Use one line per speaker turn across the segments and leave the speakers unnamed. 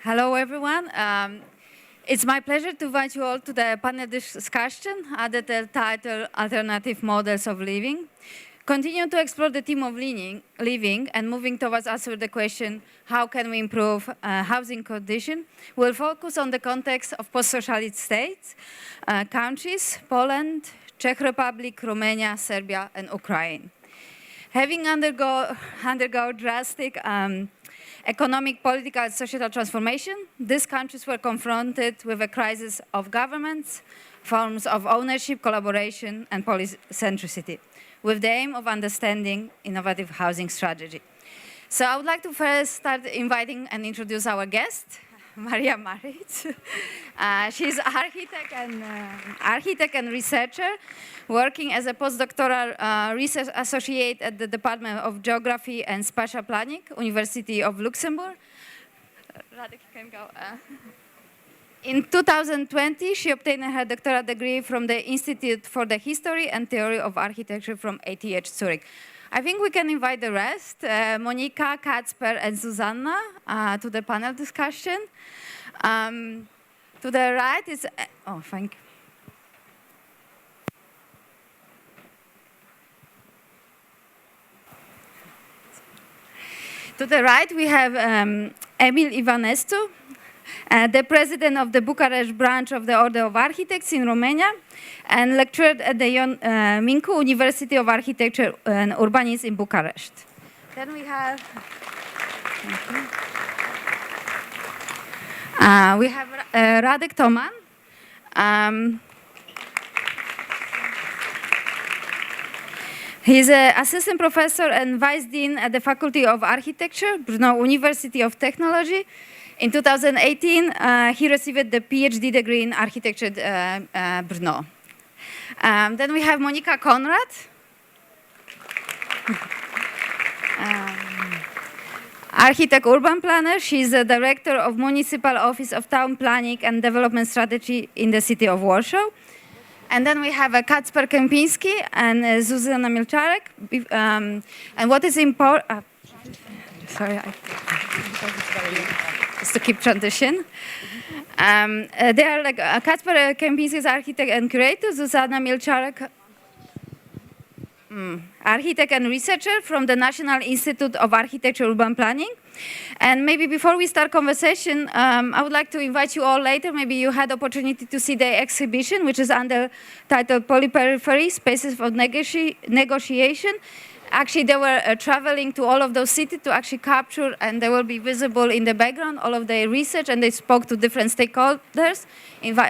Hello, everyone. It's my pleasure to invite you all to the panel discussion under the title Alternative Models of Living. Continue to explore the theme of living and moving towards answer the question, how can we improve housing condition? We'll focus on the context of post-socialist states, countries, Poland, Czech Republic, Romania, Serbia, and Ukraine. Having undergone drastic economic, political, and societal transformation, these countries were confronted with a crisis of governments, forms of ownership, collaboration, and polycentricity, with the aim of understanding innovative housing strategy. So I would like to first start inviting and introduce our guest, Marija Marić. She's architect and researcher, working as a postdoctoral research associate at the Department of Geography and Spatial Planning, University of Luxembourg. Radek, you can go. In 2020, she obtained her doctoral degree from the Institute for the History and Theory of Architecture from ETH Zurich. I think we can invite the rest, Monika, Kacper, and Zuzanna, to the panel discussion. To the right is, oh, thank you. To the right, we have Emil Ivanescu, the president of the Bucharest branch of the Order of Architects in Romania, and lectured at the Ion Mincu University of Architecture and Urbanism in Bucharest. Then we have, Radek Toman. He's an assistant professor and vice dean at the Faculty of Architecture, Brno University of Technology. In 2018, he received the PhD degree in architecture at Brno. Then we have Monika Konrad. Architect urban planner. She's the director of Municipal Office of Town Planning and Development Strategy in the city of Warsaw. And then we have Kacper Kępiński and Zuzanna Mielczarek. And what is important, sorry, just to keep transition. They are like Kacper Kępiński is architect and curator, Zuzanna Mielczarek, architect and researcher from the National Institute of Architecture Urban Planning. And maybe before we start conversation, I would like to invite you all later. Maybe you had opportunity to see the exhibition, which is under title Polyperiphery, Spaces of Negotiation. Actually, they were traveling to all of those cities to actually capture, and they will be visible in the background, all of their research, and they spoke to different stakeholders,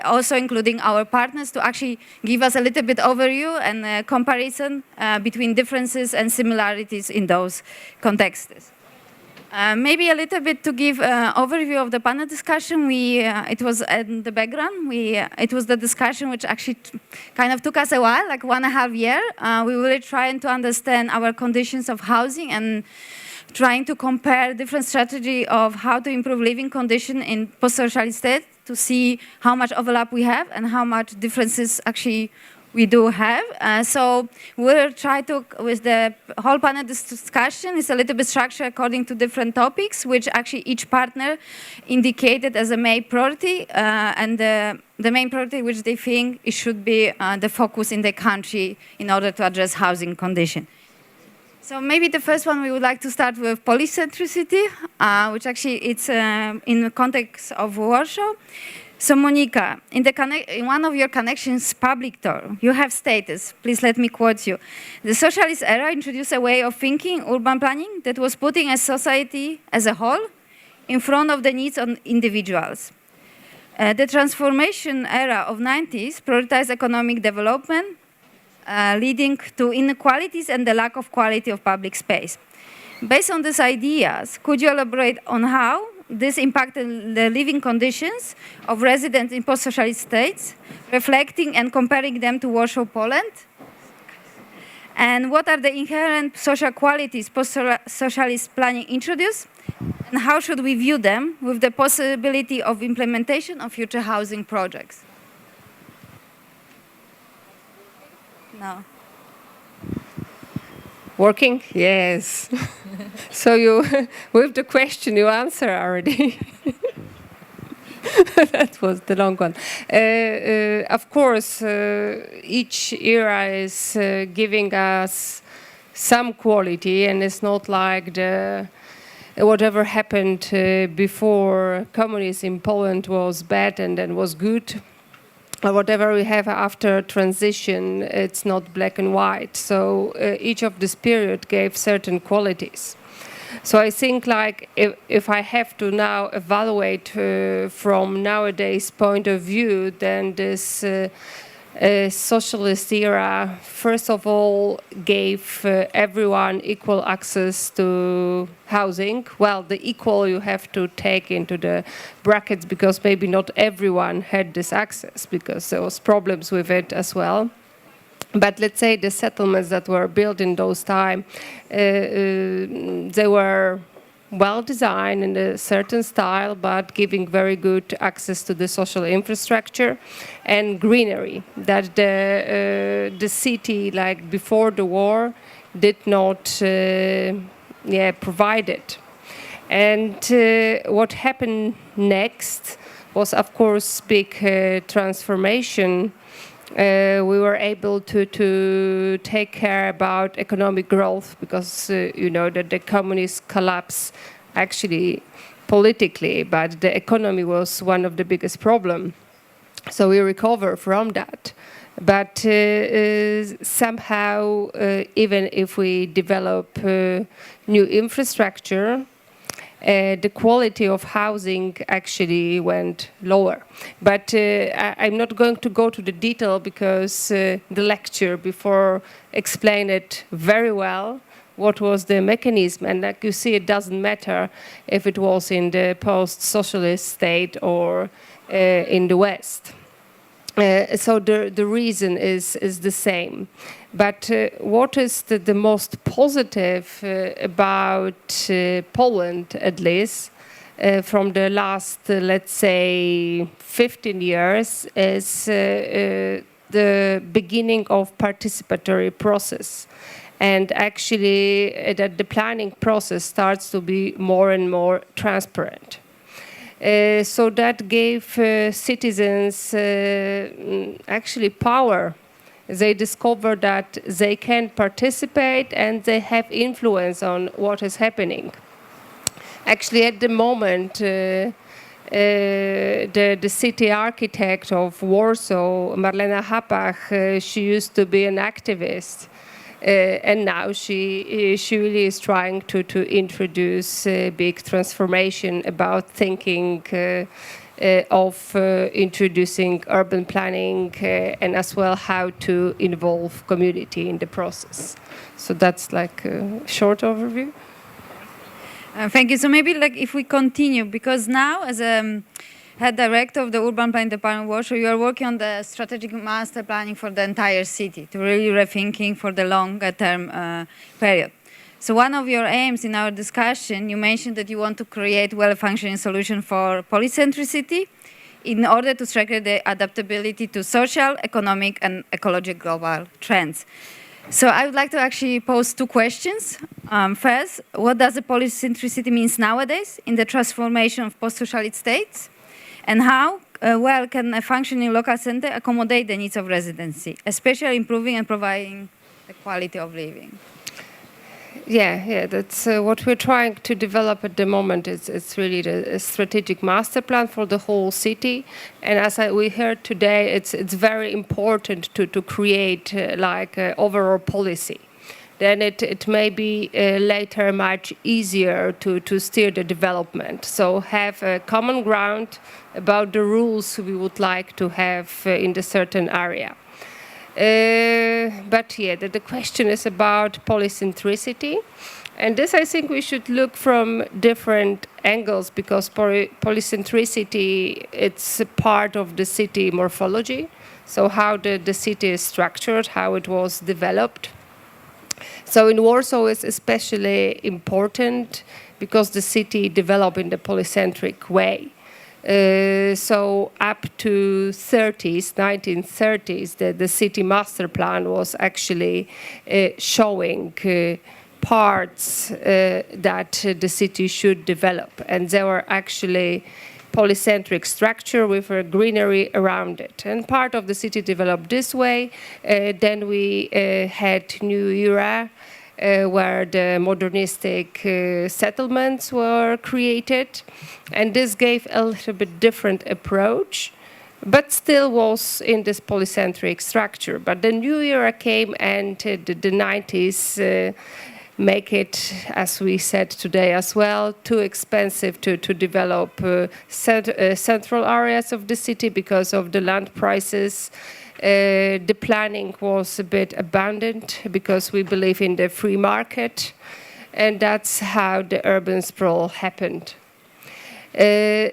also including our partners, to actually give us a little bit overview and comparison between differences and similarities in those contexts. Maybe a little bit to give overview of the panel discussion. It was in the background. It was the discussion which actually kind of took us a while, like 1.5 years. We were really trying to understand our conditions of housing and trying to compare different strategy of how to improve living condition in post-socialist state to see how much overlap we have and how much differences actually we do have. So we'll try to, with the whole panel discussion, is a little bit structured according to different topics, which actually each partner indicated as a main priority, and the main priority which they think it should be the focus in the country in order to address housing condition. So maybe the first one we would like to start with polycentricity, which actually it's in the context of Warsaw. So Monika, in one of your CANactions public tour, you have stated, please let me quote you, the socialist era introduced a way of thinking urban planning that was putting a society as a whole in front of the needs of individuals. The transformation era of 90s prioritized economic development, leading to inequalities and the lack of quality of public space. Based on these ideas, could you elaborate on how this impacted the living conditions of residents in post-socialist states, reflecting and comparing them to Warsaw, Poland? And what are the inherent social qualities post-socialist planning introduced? And how should we view them with the possibility of implementation of future housing projects? No.
Working? Yes. So you, with the question, you answer already. That was the long one. Of course, each era is giving us some quality, and it's not like whatever happened before communism in Poland was bad and then was good. Or whatever we have after transition, it's not black and white. So each of this period gave certain qualities. So I think, like, if I have to now evaluate from nowadays point of view, then this socialist era, first of all, gave everyone equal access to housing. Well, the equal you have to take into the brackets, because maybe not everyone had this access, because there was problems with it as well. But let's say the settlements that were built in those times, they were well designed in a certain style, but giving very good access to the social infrastructure and greenery that the city, like before the war, did not provide it. And what happened next was, of course, big transformation. We were able to take care about economic growth, because you know that the communist collapse actually politically, but the economy was one of the biggest problems. So we recover from that. But somehow, even if we develop new infrastructure, the quality of housing actually went lower. But I'm not going to go to the detail, because the lecture before explained it very well, what was the mechanism. And like you see, it doesn't matter if it was in the post-socialist state or in the West. So the reason is the same. But what is the most positive about Poland, at least, from the last, let's say, 15 years, is the beginning of participatory process. And actually, that the planning process starts to be more and more transparent. So that gave citizens actually power. They discovered that they can participate and they have influence on what is happening. Actually, at the moment, the city architect of Warsaw, Marlena Hapach, she used to be an activist. And now she really is trying to introduce a big transformation about thinking of introducing urban planning and as well how to involve community in the process. So that's like a short overview.
Thank you. So maybe like if we continue, because now as a head director of the Urban Planning Department of Warsaw, you are working on the strategic master planning for the entire city to really rethinking for the longer term period. So one of your aims in our discussion, you mentioned that you want to create well-functioning solution for polycentricity in order to strengthen the adaptability to social, economic, and ecological global trends. So I would like to actually pose two questions. First, what does the polycentricity mean nowadays in the transformation of post-socialist states? And how well can a functioning local center accommodate the needs of residency, especially improving and providing the quality of living?
Yeah, that's what we're trying to develop at the moment. It's really the strategic master plan for the whole city. And as we heard today, it's very important to create like overall policy. Then it may be later much easier to steer the development. So have a common ground about the rules we would like to have in the certain area. But yeah, the question is about polycentricity. And this, I think, we should look from different angles, because polycentricity, it's a part of the city morphology. So how the city is structured, how it was developed. So in Warsaw is especially important because the city developed in the polycentric way. So up to 1930s, the city master plan was actually showing parts that the city should develop. And there were actually polycentric structure with a greenery around it. And part of the city developed this way. Then we had new era, where the modernistic settlements were created. And this gave a little bit different approach, but still was in this polycentric structure. But the new era came, and the 90s make it, as we said today as well, too expensive to develop central areas of the city because of the land prices. The planning was a bit abandoned because we believe in the free market, and that's how the urban sprawl happened.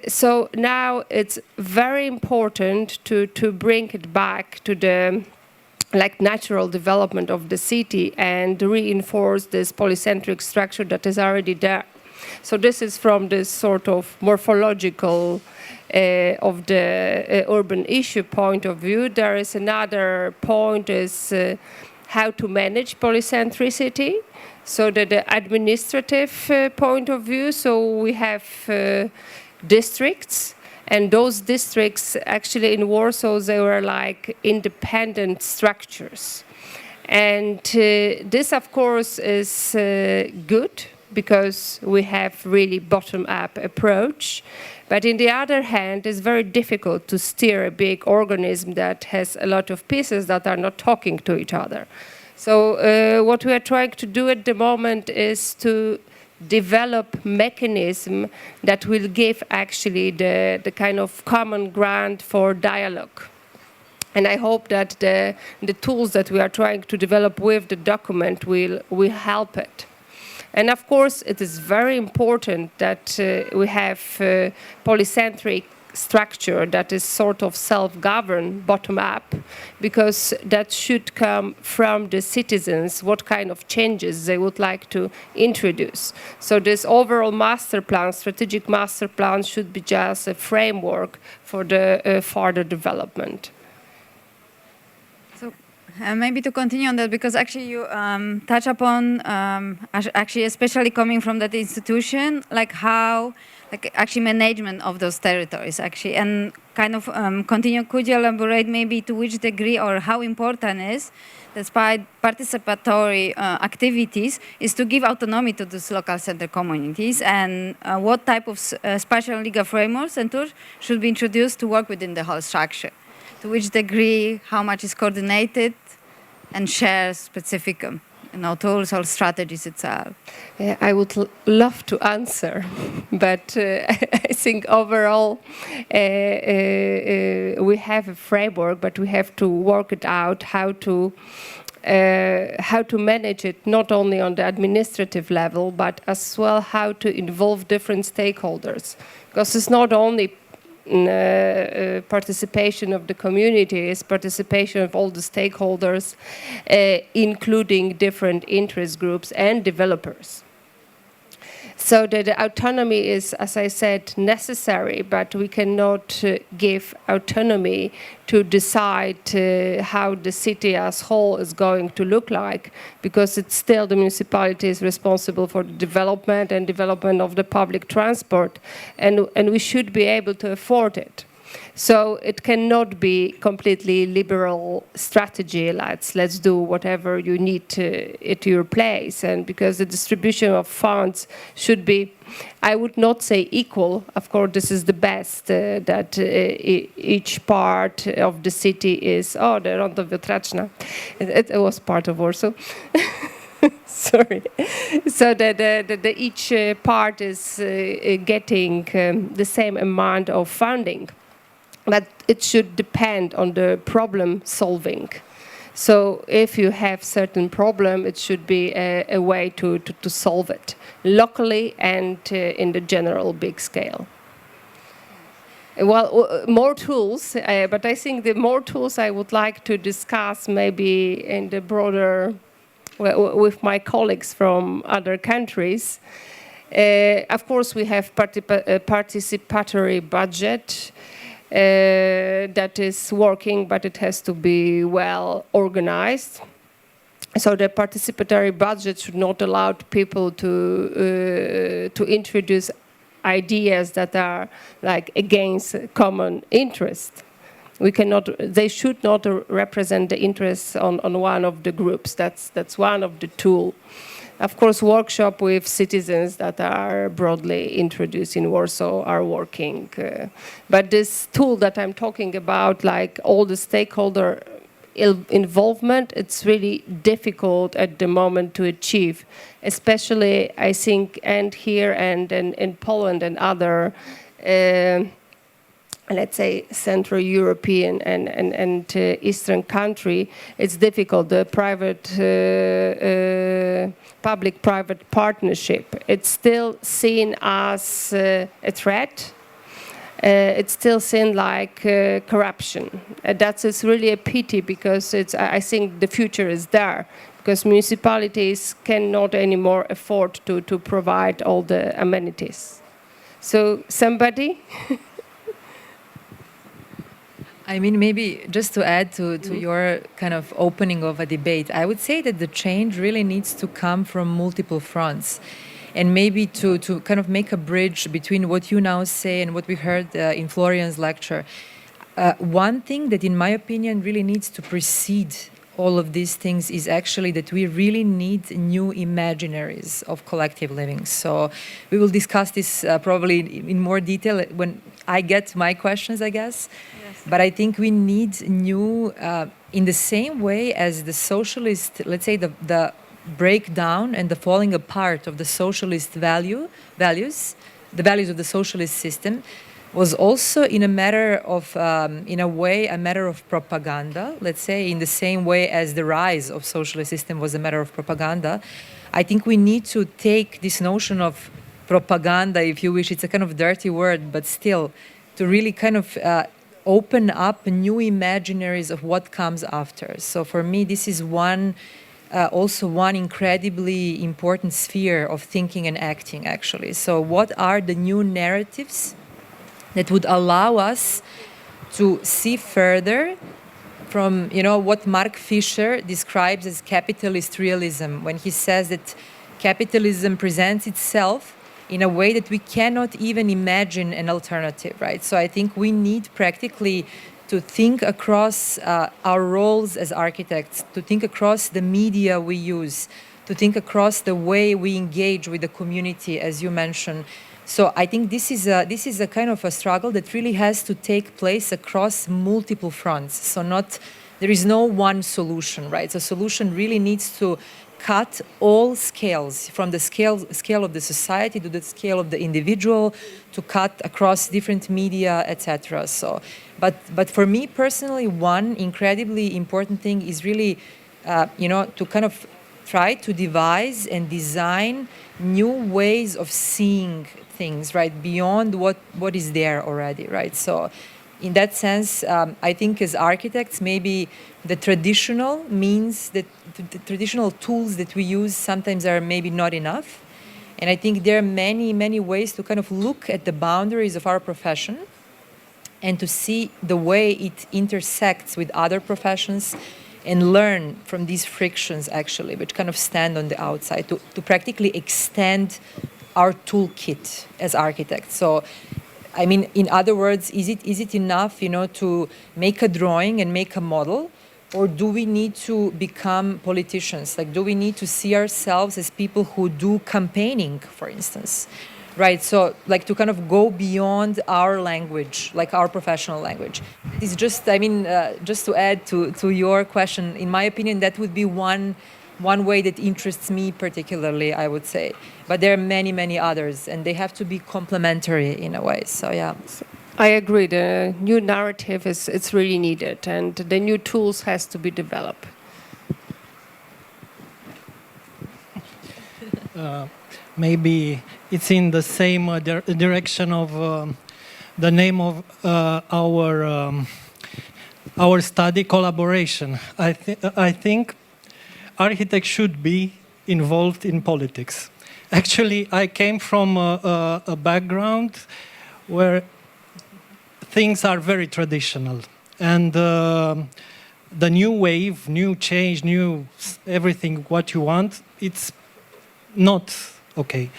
So now it's very important to bring it back to the natural development of the city and reinforce this polycentric structure that is already there. So this is from this sort of morphological of the urban issue point of view. There is another point is how to manage polycentricity. So that the administrative point of view, so we have districts, and those districts actually in Warsaw, they were like independent structures. And this, of course, is good because we have really bottom-up approach. But on the other hand, it's very difficult to steer a big organism that has a lot of pieces that are not talking to each other. So what we are trying to do at the moment is to develop mechanism that will give actually the kind of common ground for dialogue. And I hope that the tools that we are trying to develop with the document will help it. And of course, it is very important that we have polycentric structure that is sort of self-governed, bottom-up, because that should come from the citizens, what kind of changes they would like to introduce. So this overall master plan, strategic master plan, should be just a framework for the further development.
So maybe to continue on that, because actually you touch upon, actually especially coming from that institution, like how actually management of those territories actually, and kind of continue, could you elaborate maybe to which degree or how important is, despite participatory activities, is to give autonomy to those local center communities, and what type of spatial legal frameworks and tools should be introduced to work within the whole structure? To which degree, how much is coordinated and shares specific tools or strategies itself?
Yeah, I would love to answer, but I think overall we have a framework, but we have to work it out how to manage it not only on the administrative level, but as well how to involve different stakeholders, because it's not only participation of the community, is participation of all the stakeholders, including different interest groups and developers. So that the autonomy is, as I said, necessary, but we cannot give autonomy to decide how the city as whole is going to look like, because it's still the municipality is responsible for the development and development of the public transport, and we should be able to afford it. So it cannot be completely liberal strategy. Let's do whatever you need at your place, and because the distribution of funds should be, I would not say equal. Of course, this is the best that each part of the city is. Oh, the Rondo Wiatraczna. It was part of Warsaw. Sorry. So that each part is getting the same amount of funding. But it should depend on the problem solving. So if you have certain problem, it should be a way to solve it locally and in the general big scale. Well, more tools, but I think the more tools I would like to discuss maybe in the broader, with my colleagues from other countries. Of course, we have participatory budget. That is working, but it has to be well organized. So the participatory budget should not allow people to introduce ideas that are like against common interest. We cannot, they should not represent the interests on one of the groups. That's one of the tools. Of course, workshop with citizens that are broadly introduced in Warsaw are working. But this tool that I'm talking about, like all the stakeholder involvement, it's really difficult at the moment to achieve, especially, I think, and here and in Poland and other, let's say, Central European and Eastern country, it's difficult. The private, public-private partnership, it's still seen as a threat. It's still seen like corruption. That is really a pity, because I think the future is there, because municipalities cannot anymore afford to provide all the amenities. So somebody?
I mean, maybe just to add to your kind of opening of a debate, I would say that the change really needs to come from multiple fronts. And maybe to kind of make a bridge between what you now say and what we heard in Florian's lecture. One thing that, in my opinion, really needs to precede all of these things is actually that we really need new imaginaries of collective living. So we will discuss this probably in more detail when I get to my questions, I guess. Yes. But I think we need new, in the same way as the socialist, let's say the breakdown and the falling apart of the socialist values, the values of the socialist system, was also in a matter of, in a way, a matter of propaganda, let's say, in the same way as the rise of socialist system was a matter of propaganda. I think we need to take this notion of propaganda, if you wish, it's a kind of dirty word, but still, to really kind of open up new imaginaries of what comes after. So for me, this is also one incredibly important sphere of thinking and acting, actually. So what are the new narratives that would allow us to see further from, what Mark Fisher describes as capitalist realism, when he says that capitalism presents itself in a way that we cannot even imagine an alternative, right? So I think we need practically to think across our roles as architects, to think across the media we use, to think across the way we engage with the community, as you mentioned. So I think this is a kind of a struggle that really has to take place across multiple fronts. So there is no one solution, right? So solution really needs to cut all scales, from the scale of the society to the scale of the individual, to cut across different media, etc. So, but for me personally, one incredibly important thing is really, to kind of try to devise and design new ways of seeing things, right, beyond what is there already, right? So in that sense, I think as architects, maybe the traditional means, that the traditional tools that we use sometimes are maybe not enough. And I think there are many, many ways to kind of look at the boundaries of our profession and to see the way it intersects with other professions and learn from these frictions, actually, which kind of stand on the outside, to practically extend our toolkit as architects. So, I mean, in other words, is it enough, to make a drawing and make a model, or do we need to become politicians? Like, do we need to see ourselves as people who do campaigning, for instance, right? So, like, to kind of go beyond our language, like our professional language. It's just, I mean, just to add to your question, in my opinion, that would be one way that interests me particularly, I would say. But there are many, many others, and they have to be complementary in a way. So, yeah.
I agree. The new narrative it's really needed, and the new tools has to be developed.
Maybe it's in the same direction of the name of our study, collaboration. I think architects should be involved in politics. Actually, I came from a background where things are very traditional, and the new wave, new change, new everything what you want, it's not okay.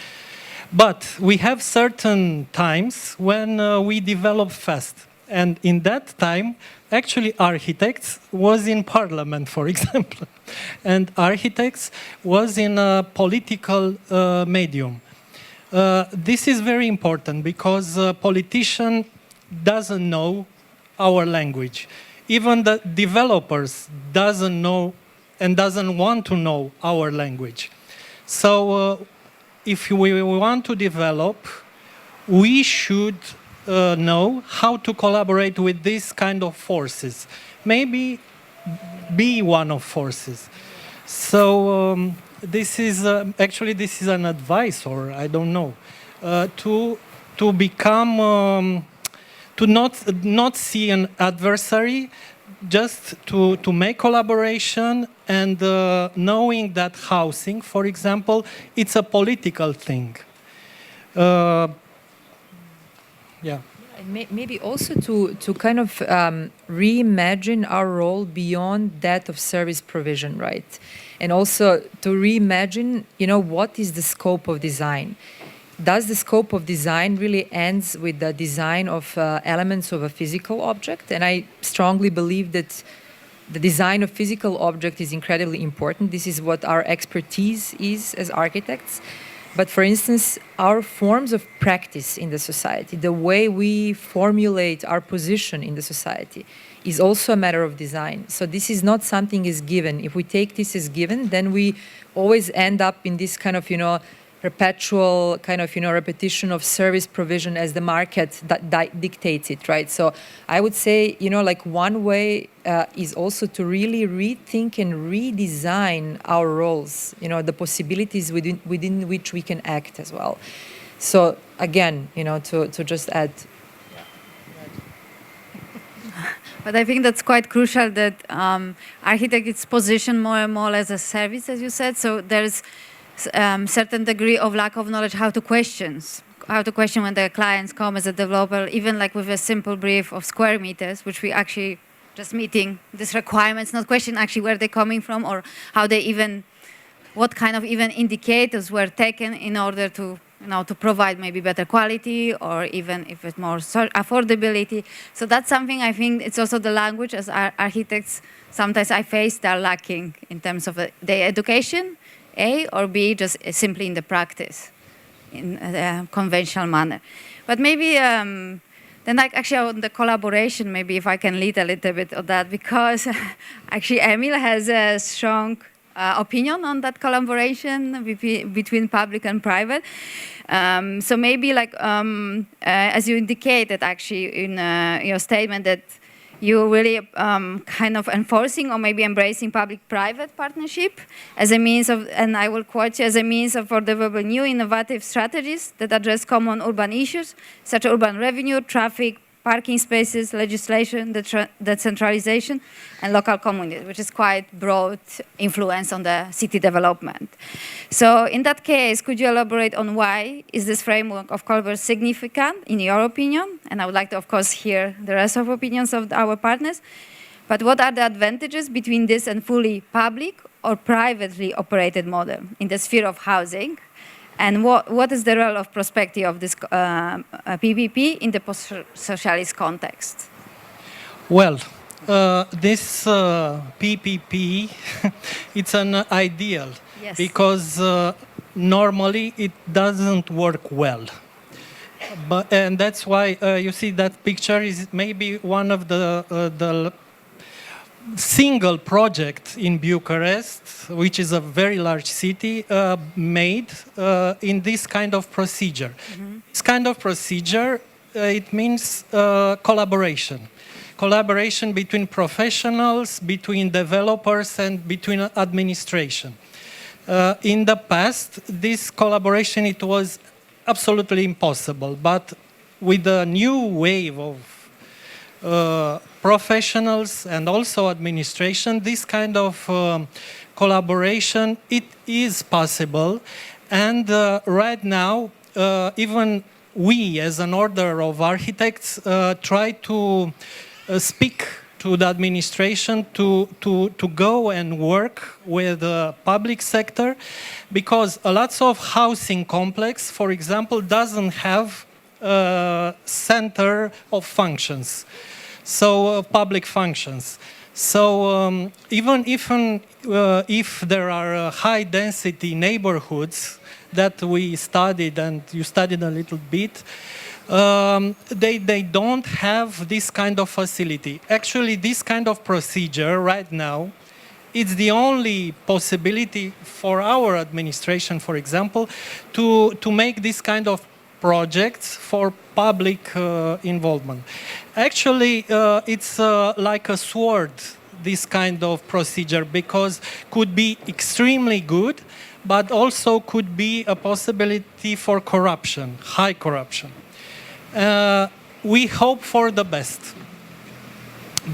But we have certain times when we develop fast. And in that time, actually architects was in parliament, for example. And architects was in a political medium. This is very important because a politician doesn't know our language. Even the developers doesn't know and doesn't want to know our language. So if we want to develop, we should know how to collaborate with these kind of forces. Maybe be one of forces. So this is actually this is an advice, or I don't know, to become to not see an adversary, just to make collaboration, and knowing that housing, for example, it's a political thing. Yeah.
And maybe also to kind of reimagine our role beyond that of service provision, right? And also to reimagine, what is the scope of design? Does the scope of design really ends with the design of elements of a physical object? And I strongly believe that the design of physical object is incredibly important. This is what our expertise is as architects. But for instance, our forms of practice in the society, the way we formulate our position in the society, is also a matter of design. So this is not something is given. If we take this as given, then we always end up in this kind of, perpetual kind of, repetition of service provision as the market dictates it, right? So I would say, like one way is also to really rethink and redesign our roles, the possibilities within which we can act as well. So again, to just add.
But I think that's quite crucial that architect is positioned more and more as a service, as you said. So there's certain degree of lack of knowledge how to question when the clients come as a developer, even like with a simple brief of square meters, which we actually just meeting these requirements, not question actually where they're coming from or how they even, what kind of even indicators were taken in order to, to provide maybe better quality or even if it's more affordability. So that's something I think it's also the language as architects sometimes I face they're lacking in terms of their education, A, or B, just simply in the practice, in a conventional manner. But maybe then like actually on the collaboration, maybe if I can lead a little bit of that, because actually Emil has a strong opinion on that collaboration between public and private. So maybe like, as you indicated actually in your statement that you're really kind of enforcing or maybe embracing public-private partnership as a means of, and I will quote you, as a means of for developing new innovative strategies that address common urban issues, such as urban revenue, traffic, parking spaces, legislation, decentralization, and local community, which is quite broad influence on the city development. So in that case, could you elaborate on why is this framework of collaboration significant in your opinion? And I would like to, of course, hear the rest of opinions of our partners. But what are the advantages between this and fully public or privately operated model in the sphere of housing? And what is the role of perspective of this PPP in the post-socialist context?
Well, this PPP, it's an ideal,
yes,
because normally it doesn't work well. And that's why you see that picture is maybe one of the single project in Bucharest, which is a very large city, made in this kind of procedure. Mm-hmm. This kind of procedure, it means collaboration. Collaboration between professionals, between developers, and between administration. In the past, this collaboration, it was absolutely impossible, but with a new wave of professionals and also administration, this kind of collaboration, it is possible. And right now, even we as an order of architects try to speak to the administration to go and work with the public sector, because a lot of housing complex, for example, doesn't have center of functions, so public functions. So even if there are high density neighborhoods that we studied and you studied a little bit, they don't have this kind of facility. Actually, this kind of procedure right now, it's the only possibility for our administration, for example, to make this kind of projects for public involvement. Actually, it's like a sword, this kind of procedure, because could be extremely good, but also could be a possibility for corruption, high corruption. We hope for the best.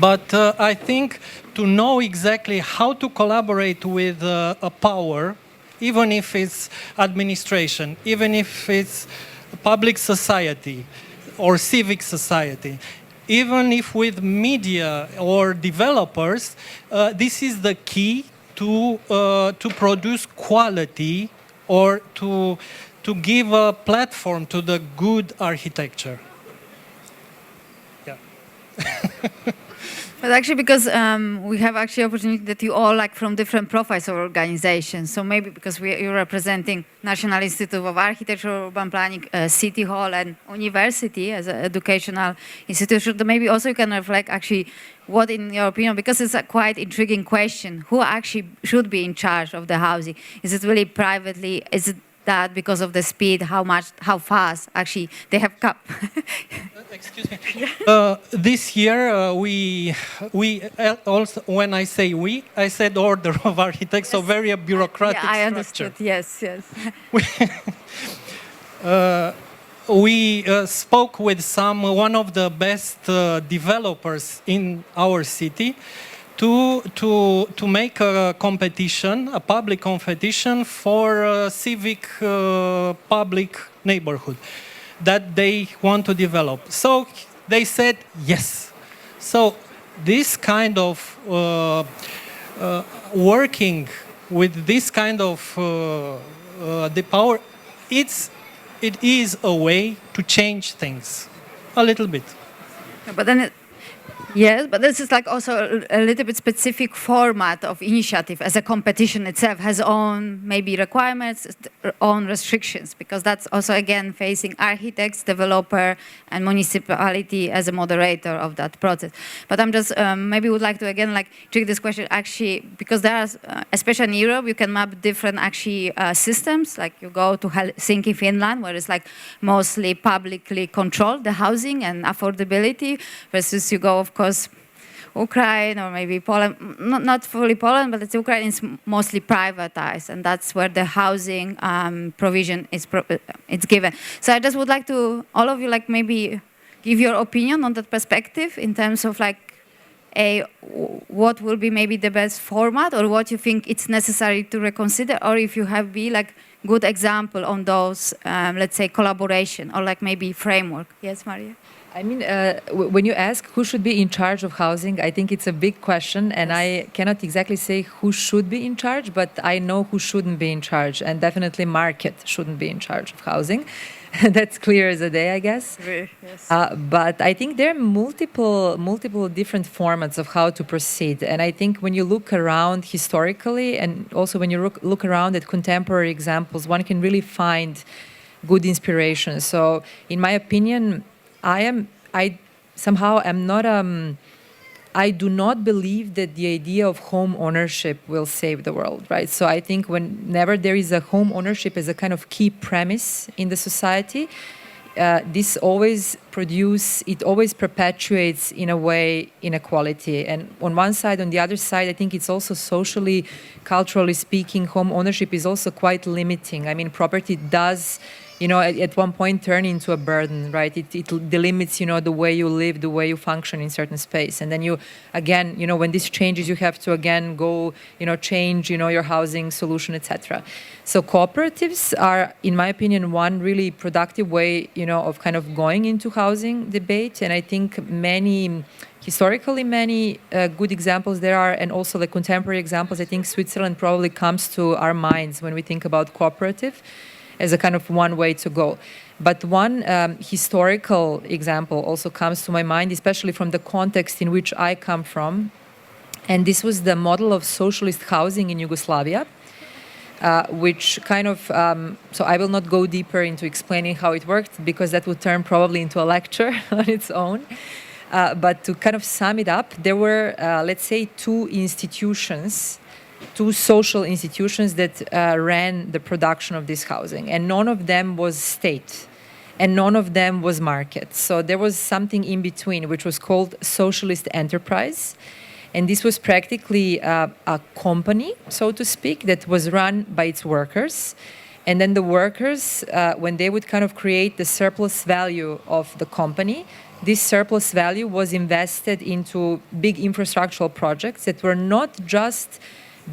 But I think to know exactly how to collaborate with a power, even if it's administration, even if it's public society or civic society, even if with media or developers, this is the key to produce quality or to give a platform to the good architecture. Yeah.
But actually, because we have actually opportunity that you all like from different profiles of organizations. So maybe because you're representing National Institute of Architecture, Urban Planning, City Hall, and University as an educational institution. Maybe also you can reflect actually what, in your opinion, because it's a quite intriguing question, who actually should be in charge of the housing? Is it really privately? Is it that because of the speed, how fast actually they have come?
Excuse me. This year we also, when I say we, I said order of architects, so very a bureaucratic
yeah, I
structure.
understood. Yes, yes.
We spoke with one of the best developers in our city to make a competition, a public competition for a civic public neighborhood that they want to develop. So they said yes. So this kind of working with this kind of the power, it is a way to change things a little bit.
But then yes, but this is like also a little bit specific format of initiative, as a competition itself has own maybe requirements, own restrictions, because that's also again facing architects, developer, and municipality as a moderator of that process. But I'm just maybe would like to again like treat this question actually, because there are, especially in Europe, you can map different actually systems. Like you go to Helsinki, Finland, where it's like mostly publicly controlled, the housing and affordability, versus you go, of course, Ukraine or maybe Poland, not fully Poland, but it's Ukraine is mostly privatized, and that's where the housing provision is it's given. So I just would like to, all of you, like maybe give your opinion on that perspective in terms of like what will be maybe the best format, or what you think it's necessary to reconsider, or if you have like good example on those, let's say, collaboration or like maybe framework. Yes, Maria?
I mean, when you ask who should be in charge of housing, I think it's a big question, and I cannot exactly say who should be in charge, but I know who shouldn't be in charge, and definitely market shouldn't be in charge of housing. That's clear as a day, I guess.
Yes.
But I think there are multiple different formats of how to proceed, and I think when you look around historically, and also when you look around at contemporary examples, one can really find good inspiration. So, in my opinion, I somehow am not, I do not believe that the idea of home ownership will save the world, right? So I think whenever there is a home ownership as a kind of key premise in the society, this always perpetuates in a way inequality. And on one side, on the other side, I think it's also socially, culturally speaking, home ownership is also quite limiting. I mean, property does at one point turn into a burden, right? It delimits, the way you live, the way you function in certain space. And then you, again, when this changes, you have to again go, change, your housing solution, etc. So cooperatives are, in my opinion, one really productive way, of kind of going into housing debate. And I think historically many good examples there are, and also like contemporary examples. I think Switzerland probably comes to our minds when we think about cooperative as a kind of one way to go. But one historical example also comes to my mind, especially from the context in which I come from. And this was the model of socialist housing in Yugoslavia, which kind of, so I will not go deeper into explaining how it worked, because that would turn probably into a lecture on its own. But to kind of sum it up, there were, let's say, two social institutions that ran the production of this housing, and none of them was state, and none of them was market. So there was something in between, which was called socialist enterprise, and this was practically a company, so to speak, that was run by its workers. And then the workers, when they would kind of create the surplus value of the company, this surplus value was invested into big infrastructural projects that were not just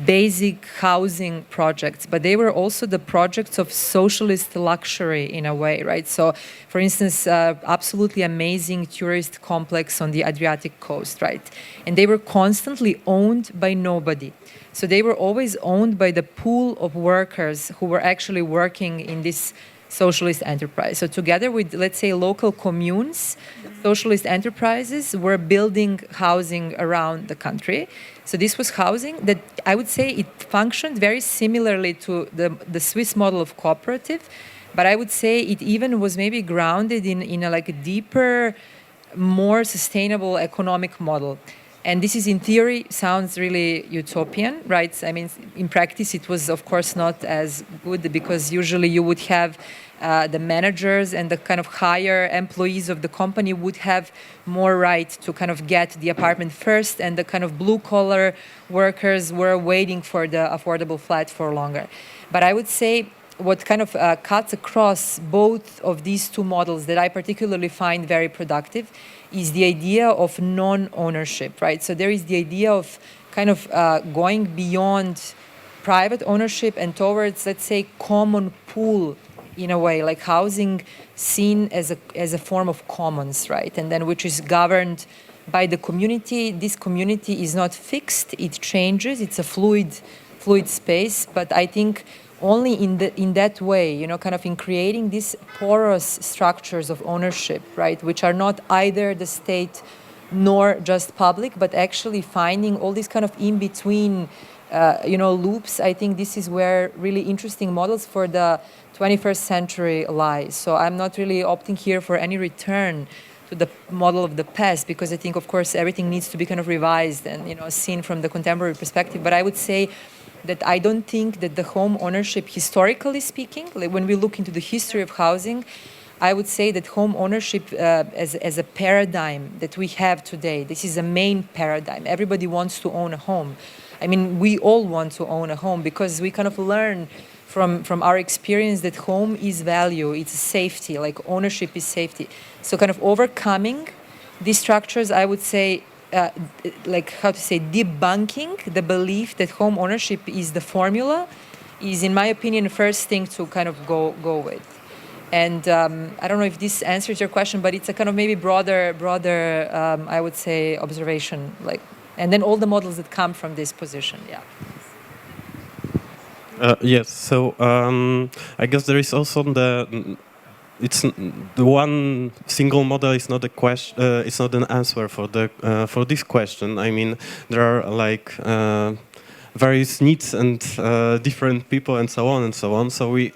basic housing projects, but they were also the projects of socialist luxury in a way, right? So, for instance, absolutely amazing tourist complex on the Adriatic coast, right? And they were constantly owned by nobody. So they were always owned by the pool of workers who were actually working in this socialist enterprise. So together with, let's say, local communes, socialist enterprises were building housing around the country. So this was housing that I would say it functioned very similarly to the Swiss model of cooperative, but I would say it even was maybe grounded in a deeper, more sustainable economic model. And this is, in theory, sounds really utopian, right? I mean, in practice, it was, of course, not as good, because usually you would have the managers and the kind of higher employees of the company would have more right to kind of get the apartment first, and the kind of blue-collar workers were waiting for the affordable flat for longer. But I would say what kind of cuts across both of these two models that I particularly find very productive is the idea of non-ownership, right? So there is the idea of kind of going beyond private ownership and towards, let's say, common pool in a way, like housing seen as a form of commons, right? And then which is governed by the community. This community is not fixed, it changes, it's a fluid space, but I think only in that way, kind of in creating these porous structures of ownership, right, which are not either the state nor just public, but actually finding all these kind of in-between, loops. I think this is where really interesting models for the 21st century lie. So I'm not really opting here for any return to the model of the past, because I think, of course, everything needs to be kind of revised and, seen from the contemporary perspective. But I would say that I don't think that the home ownership, historically speaking, like when we look into the history of housing, I would say that home ownership as a paradigm that we have today, this is a main paradigm. Everybody wants to own a home. I mean, we all want to own a home because we kind of learn from our experience that home is value, it's safety, like ownership is safety. So kind of overcoming these structures, I would say, debunking the belief that home ownership is the formula is, in my opinion, the first thing to kind of go with. And I don't know if this answers your question, but it's a kind of maybe broader, I would say, observation. And then all the models that come from this position, yeah.
Yes, so I guess there is also it's the one single model is not a question. It's not an answer for this question. I mean, there are various needs and different people and so on and so on. So we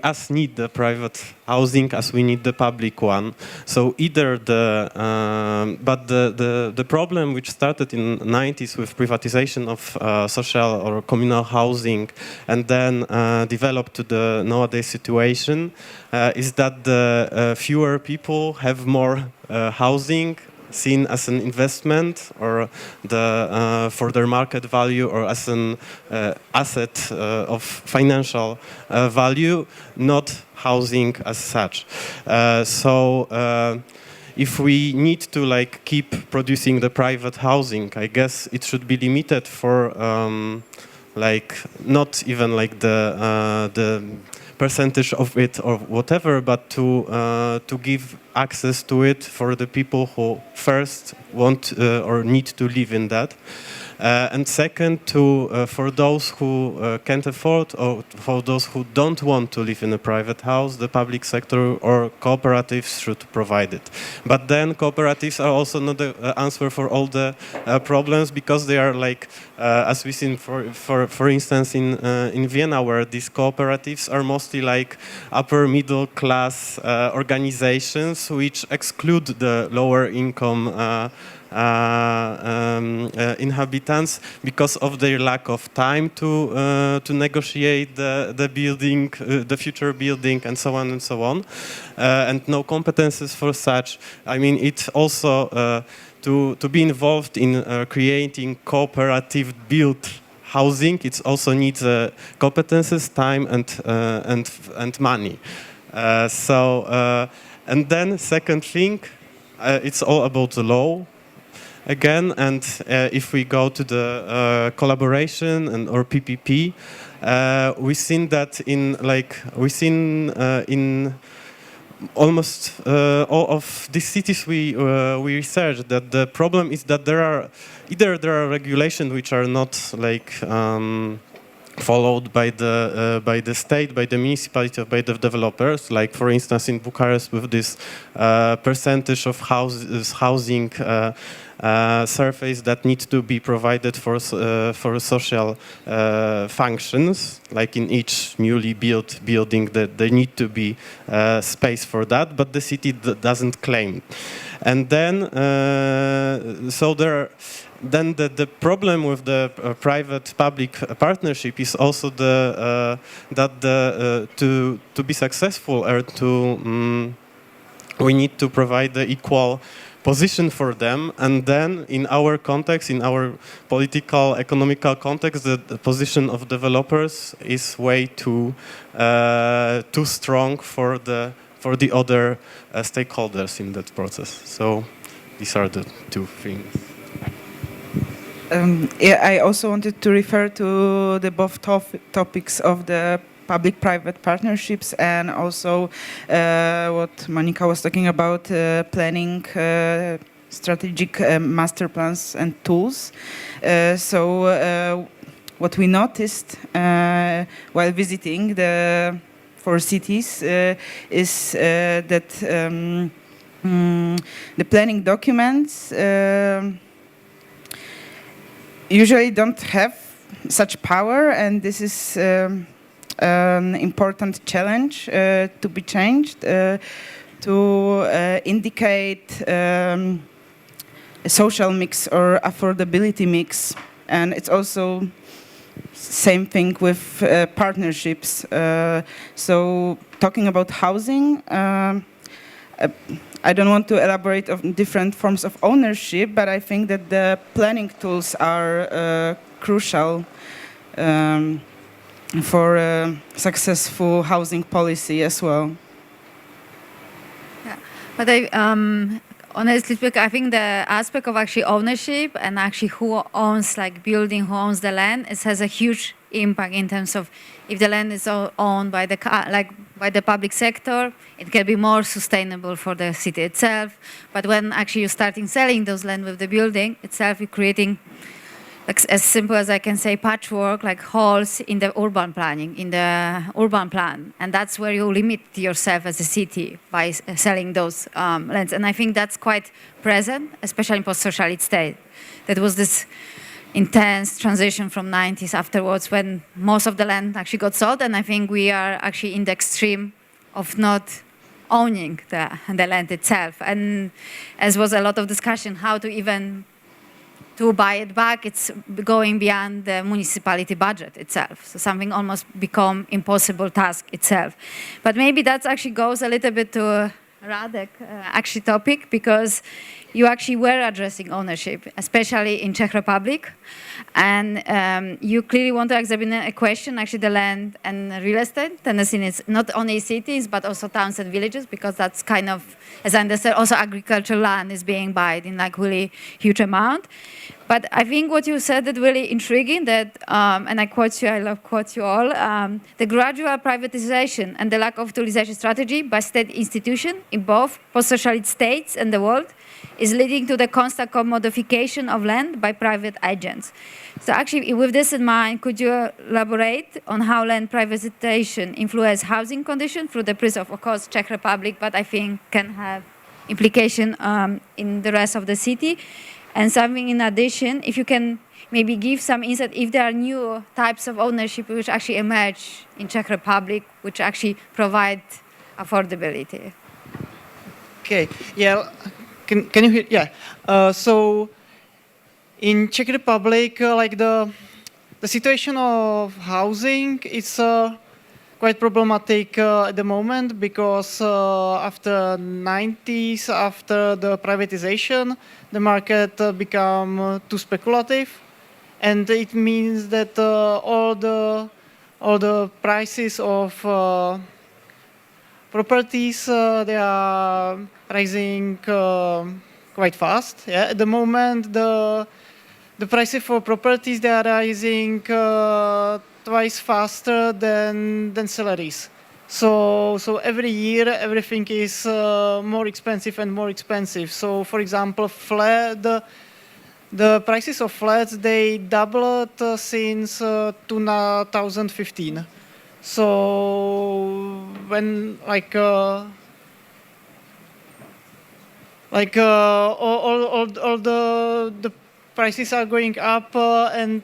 as need the private housing as we need the public one. So either but the problem which started in the 90s with privatization of social or communal housing and then developed to the nowadays situation is that the fewer people have more housing seen as an investment or the for their market value or as an asset of financial value, not housing as such. If we need to like keep producing the private housing, I guess it should be limited for like not even like the percentage of it or whatever, but to give access to it for the people who first want or need to live in that. And second, for those who can't afford or for those who don't want to live in a private house, the public sector or cooperatives should provide it. But then cooperatives are also not the answer for all the problems, because they are like, as we seen for instance in Vienna, where these cooperatives are mostly like upper middle class organizations which exclude the lower income inhabitants because of their lack of time to negotiate the building, the future building, and so on and so on, and no competences for such. I mean, it also to be involved in creating cooperative built housing, it also needs competences, time, and money. And then second thing, it's all about the law. Again, and if we go to the collaboration and or PPP, we've seen that in almost all of the cities we researched, that the problem is that there are regulations which are not like followed by the state, by the municipality, or by the developers. Like for instance, in Bucharest, with this percentage of housing surface that needs to be provided for social functions, like in each newly built building, that there need to be space for that, but the city doesn't claim. And then, then the problem with the private-public partnership is also that to be successful or we need to provide the equal position for them, and then in our context, in our political, economical context, the position of developers is way too strong for the other stakeholders in that process. So these are the two things.
Yeah, I also wanted to refer to the both topics of the public-private partnerships and also what Monika was talking about, planning, strategic master plans and tools. What we noticed while visiting the 4 cities is that the planning documents usually don't have such power, and this is an important challenge to be changed, to indicate a social mix or affordability mix. And it's also same thing with partnerships. So talking about housing, I don't want to elaborate on different forms of ownership, but I think that the planning tools are crucial for a successful housing policy as well.
Yeah, but honestly speaking, I think the aspect of actually ownership and actually who owns like building, who owns the land, it has a huge impact in terms of if the land is owned by the public sector, it can be more sustainable for the city itself. But when actually you're starting selling those land with the building itself, you're creating, like, as simple as I can say, patchwork, like holes in the urban planning, in the urban plan. And that's where you limit yourself as a city by selling those lands. And I think that's quite present, especially in post-socialist state. That was this intense transition from 90s afterwards when most of the land actually got sold. And I think we are actually in the extreme of not owning the land itself. And as was a lot of discussion, how to even to buy it back, it's going beyond the municipality budget itself. So something almost become impossible task itself. But maybe that actually goes a little bit to Radek actually topic, because you actually were addressing ownership, especially in Czech Republic. And you clearly want to examine a question, actually the land and real estate tendency is not only cities, but also towns and villages, because that's kind of, as I understand, also agricultural land is being bought in like really huge amount. But I think what you said is really intriguing that, and I quote you, I love quote you all, the gradual privatization and the lack of utilization strategy by state institutions in both post-socialist states and the world is leading to the constant commodification of land by private agents. So actually, with this in mind, could you elaborate on how land privatization influences housing conditions through the prism of course, Czech Republic, but I think can have implication in the rest of the city? And something in addition, if you can maybe give some insight if there are new types of ownership which actually emerge in Czech Republic, which actually provide affordability.
Okay, yeah, can you hear? Yeah, so in Czech Republic, like the situation of housing is quite problematic at the moment because after 90s, after the privatization, the market become too speculative, and it means that all the prices of properties they are rising quite fast. Yeah, at the moment the prices for properties they are rising twice faster than salaries. So every year everything is more expensive and more expensive. So for example, the prices of flats they doubled since 2015. So when all the prices are going up and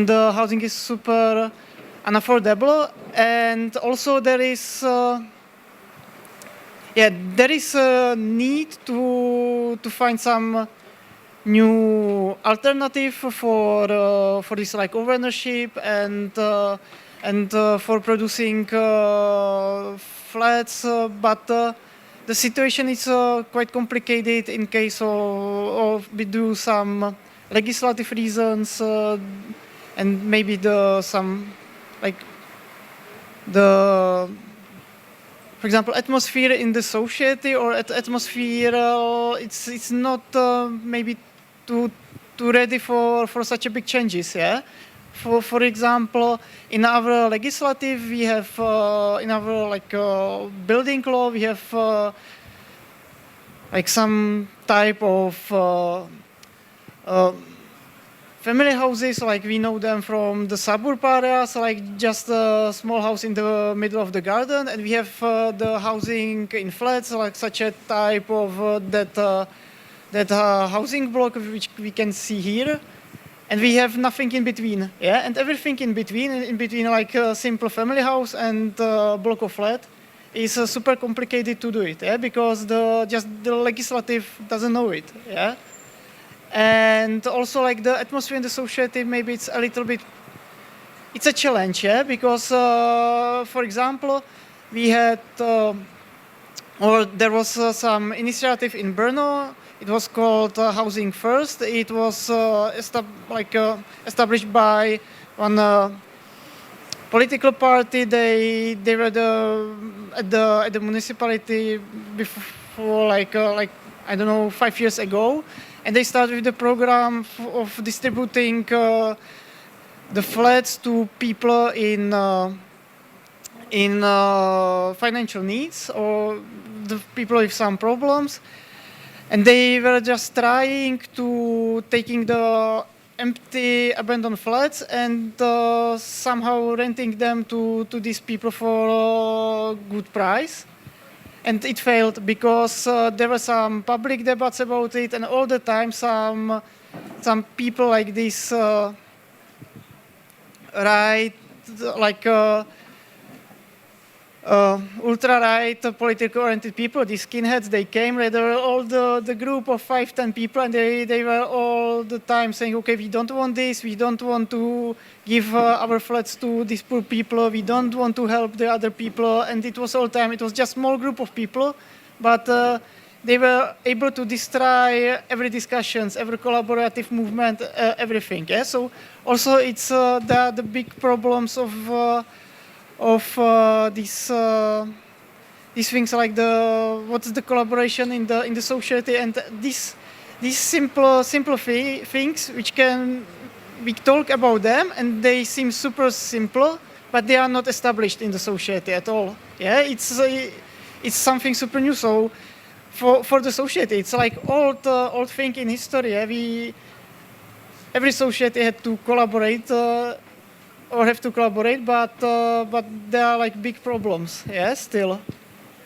the housing is super unaffordable, and also there is a need to find some new alternative for this like ownership and for producing flats, but the situation is quite complicated in case of we do some legislative reasons and maybe for example, atmosphere in the society or atmosphere, it's not maybe too ready for such a big changes. Yeah, for example, in our legislative we have in our building law we have some type of family houses, like we know them from the suburb areas, like just a small house in the middle of the garden, and we have the housing in flats, like such a type of that housing block which we can see here, and we have nothing in between. Yeah, and everything in between like a simple family house and block of flat is super complicated to do it. Yeah, because the legislative doesn't know it. Yeah. And also, like the atmosphere in the society, maybe it's a little bit, it's a challenge, yeah. Because, for example, we had, or there was some initiative in Brno. It was called Housing First. It was established by one political party. They were at the municipality before, I don't know, 5 years ago. And they started with the program of distributing the flats to people in financial needs or the people with some problems. And they were just trying to taking the empty abandoned flats and somehow renting them to these people for a good price. And it failed because there were some public debates about it, and all the time some people like this right, like ultra-right political-oriented people, these skinheads, they came, they were all the group of 5-10 people, and they were all the time saying, okay, we don't want this, we don't want to give our flats to these poor people, we don't want to help the other people, and it was all the time, it was just small group of people, but they were able to destroy every discussions, every collaborative movement, everything. Yeah. So also it's the big problems of these things like what's the collaboration in the society, and these simple things which we talk about them and they seem super simple, but they are not established in the society at all. Yeah, it's something super new. So for the society, it's like old thing in history. Yeah? Every society had to collaborate or have to collaborate, but there are like big problems. Yeah, still.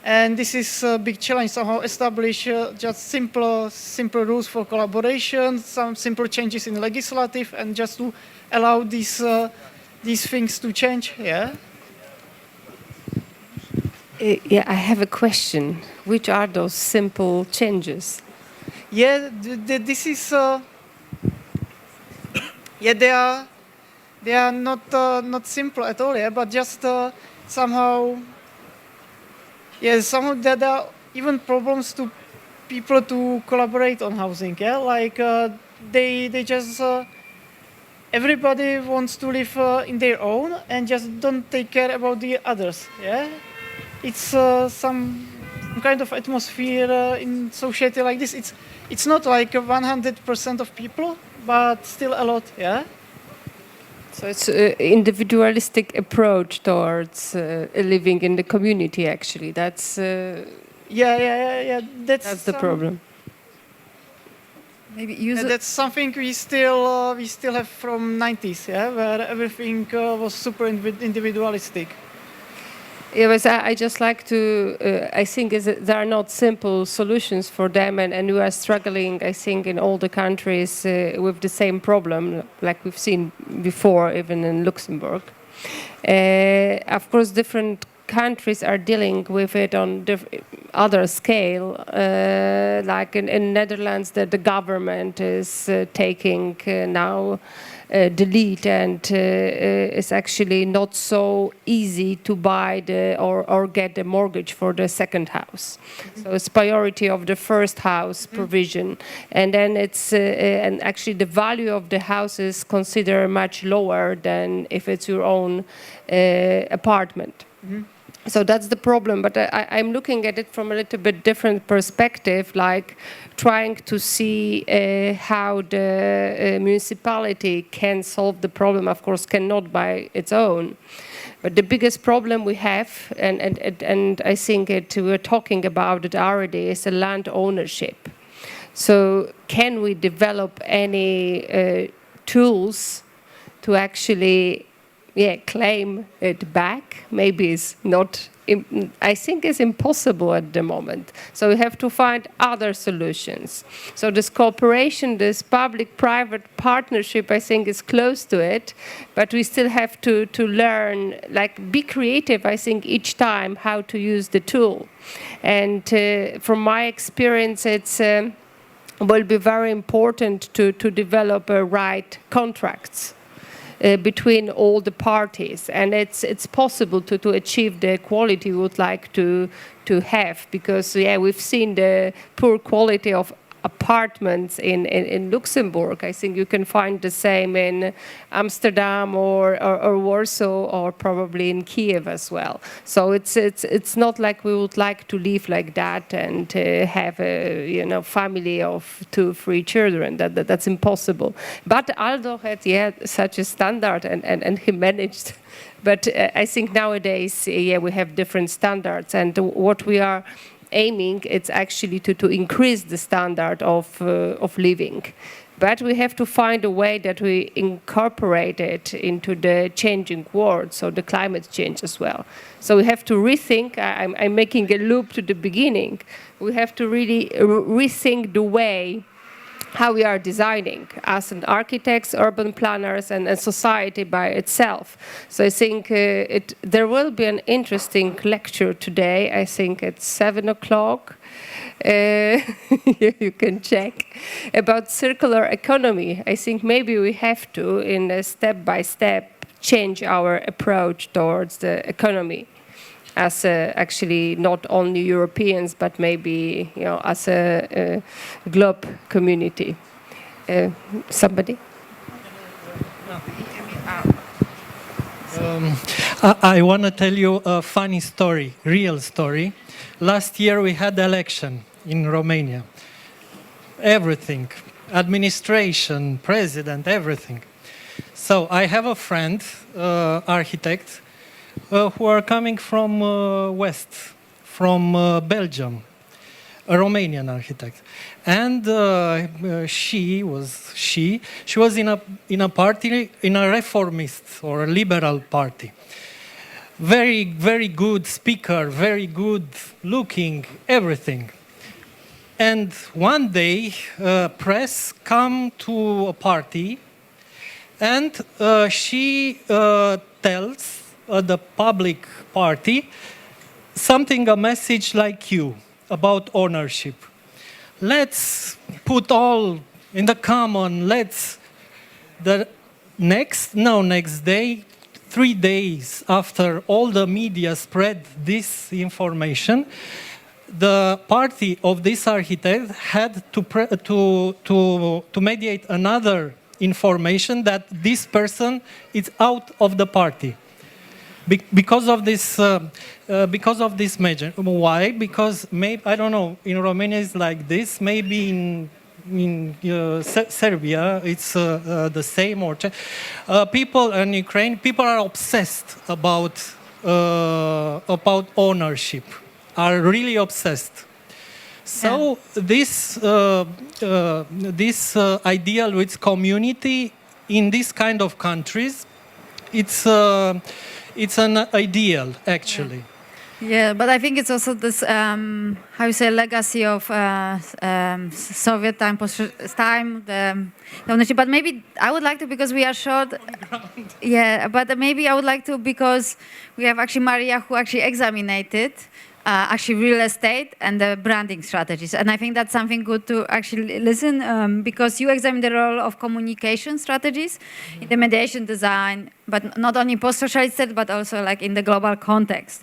And this is a big challenge, somehow establish just simple rules for collaboration, some simple changes in legislative, and just to allow these things to change. Yeah.
Yeah, I have a question. Which are those simple changes?
Yeah, this is. Yeah, they are not simple at all. Yeah, but just somehow. Yeah, some of that are even problems to people to collaborate on housing. Yeah, like they just everybody wants to live in their own and just don't take care about the others. Yeah, it's some kind of atmosphere in society like this. It's not like 100% of people, but still a lot. Yeah.
So it's an individualistic approach towards living in the community. Actually, that's
yeah.
That's the problem.
Maybe use
that's something we still have from 90s. Yeah, where everything was super individualistic.
Yeah, but I just like to. I think there are not simple solutions for them, and we are struggling. I think in all the countries with the same problem, like we've seen before, even in Luxembourg. Of course, different countries are dealing with it on other scale. Like in Netherlands, the government is taking now. The lead, and it's actually not so easy to buy or get a mortgage for the second house. So it's priority of the first house provision, and then it's and actually the value of the house is considered much lower than if it's your own apartment. So that's the problem, but I'm looking at it from a little bit different perspective, like trying to see how the municipality can solve the problem. Of course, cannot by its own. But the biggest problem we have, and I think we're talking about it already, is the land ownership. So can we develop any tools to actually claim it back? Maybe it's not, I think it's impossible at the moment. So we have to find other solutions. So this cooperation, this public-private partnership, I think is close to it, but we still have to learn, like be creative, I think, each time how to use the tool. And from my experience, it's will be very important to develop right contracts. Between all the parties, and it's possible to achieve the quality we would like to have, because we've seen the poor quality of apartments in Luxembourg. I think you can find the same in Amsterdam or Warsaw, or probably in Kiev as well. So it's not like we would like to live like that and have a family of 2-3 children. That's impossible. But Aldo had such a standard, and he managed. But I think nowadays we have different standards, and what we are aiming, it's actually to increase the standard of living. But we have to find a way that we incorporate it into the changing world, so the climate change as well. So we have to rethink, I'm making a loop to the beginning, we have to really rethink the way how we are designing as an architects, urban planners, and society by itself. So I think there will be an interesting lecture today. I think at 7 o'clock. You can check about circular economy. I think maybe we have to, in a step-by-step, change our approach towards the economy. as actually not only Europeans, but maybe as a globe community. Somebody?
I want to tell you a funny story, real story. Last year we had election in Romania. Everything, administration, president, everything. So I have a friend, architect, who are coming from West, from Belgium, a Romanian architect, and she was in a party, in a reformist or a liberal party. Very, very good speaker, very good looking, everything. And one day, press come to a party, and she tells the public party something, a message like you, about ownership. Let's put all in the common, the next day, 3 days after all the media spread this information, the party of this architect had to mediate another information that this person is out of the party. Because of this measure. Why? Because maybe, I don't know, in Romania it's like this, maybe in Serbia it's the same, or people in Ukraine, people are obsessed about ownership, are really obsessed. So this ideal with community in this kind of countries, it's an ideal, actually.
Yeah, but I think it's also this, how you say, legacy of Soviet time, post-time, the ownership. But maybe I would like to, because we are short. Yeah, but maybe I would like to, because we have actually Marija, who actually examined actually real estate and the branding strategies. And I think that's something good to actually listen, because you examine the role of communication strategies in the mediation design, but not only post-socialist, but also like in the global context.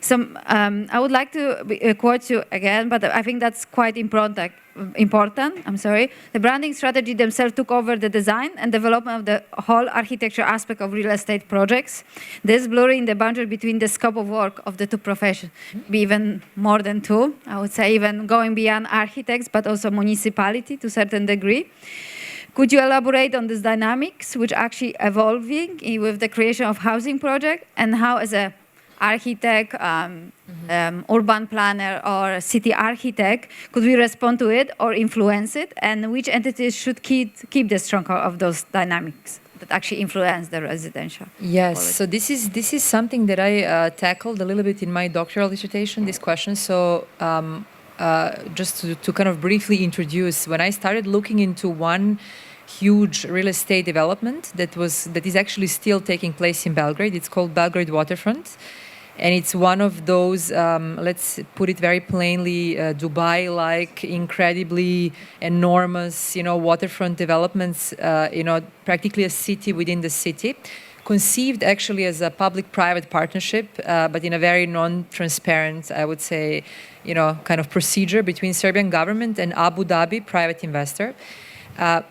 So I would like to quote you again, but I think that's quite important. The branding strategy themselves took over the design and development of the whole architecture aspect of real estate projects, this blurring the boundary between the scope of work of the two professions, even more than two, I would say, even going beyond architects, but also municipality to a certain degree. Could you elaborate on this dynamics, which actually evolving with the creation of housing project, and how as a architect, urban planner, or city architect, could we respond to it or influence it? And which entities should keep the strong of those dynamics that actually influence the residential?
Yes,
quality?
so this is something that I tackled a little bit in my doctoral dissertation, this question. So just to kind of briefly introduce, when I started looking into one huge real estate development that is actually still taking place in Belgrade, it's called Belgrade Waterfront. And it's one of those, let's put it very plainly, Dubai-like, incredibly enormous, waterfront developments, practically a city within the city, conceived actually as a public-private partnership, but in a very non-transparent, I would say, kind of procedure between Serbian government and Abu Dhabi private investor.